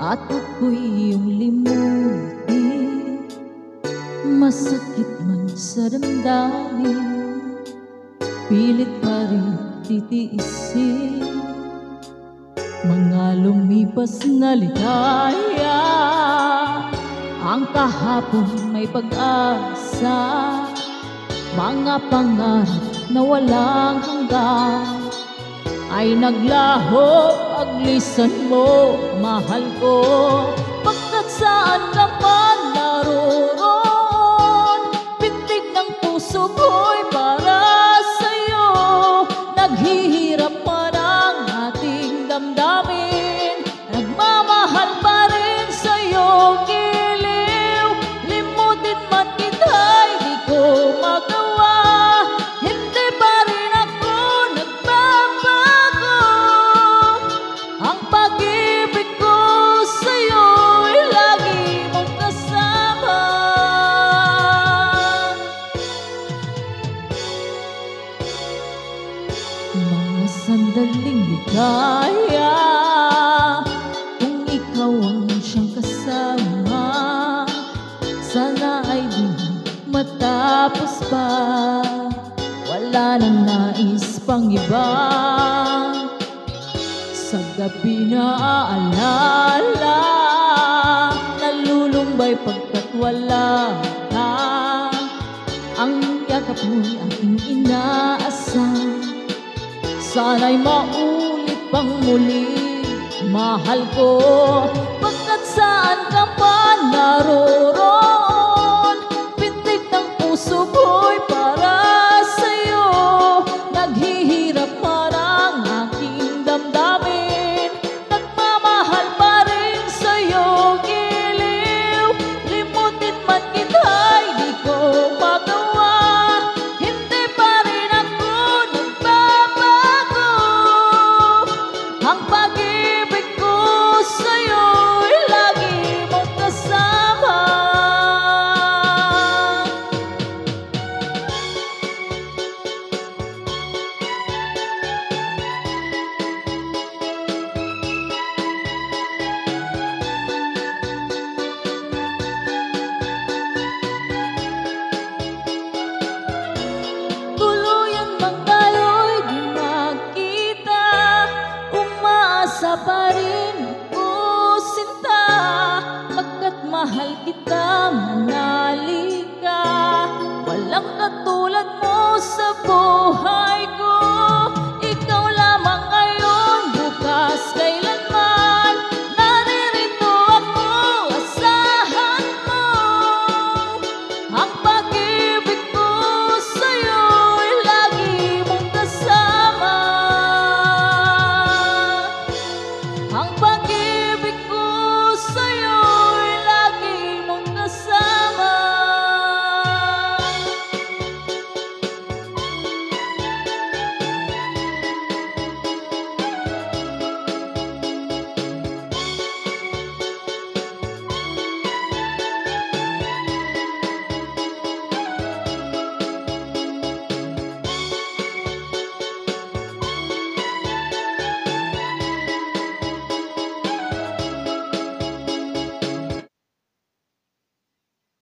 at ako'y iyong limutin. Masakit man sa damdamin, pilit pa rin titiisin mga lumipas na ligaya. Ang kahapon may pag-asa, mga pangarap na walang hanggan ay naglaho paglisan mo, mahal ko. Pagkat saan ka man naroon, pintig ng puso ko'y para sa'yo. Naghihirap man ang ating damdamin, nagmamahal pa rin sa'yo, giliw. Limutin man kita'y di ko magawa, hindi pa rin ako nagbabago. Ang pag-ibig ko sa'yo'y lagi mong kasama. Mga sandaling ligaya, kung ikaw ang siyang kasama, sana ay di matapos pa. Wala nang nais pang iba, sa gabi na aalala, nalulumbay pagkat wala ka. Ang yakap mo'y aking inaasam, sana'y maulit pang muli, mahal ko. Pagkat saan ka man naroon, pintig ng puso ko'y para sa'yo. Naghihirap man ang aking damdamin, nagmamahal pa rin sa'yo, giliw. Limutin man kita'y di ko magawa, hindi pa rin ako nagbabago. Ang pag-ibig ko sa'yo'y lagi mong kasama. Tuluyan bang tayo'y di magkita, umaasa pa rin ako, sinta. Pagkat mahal kita, manali ka, walang katulad mo sa buhay ko.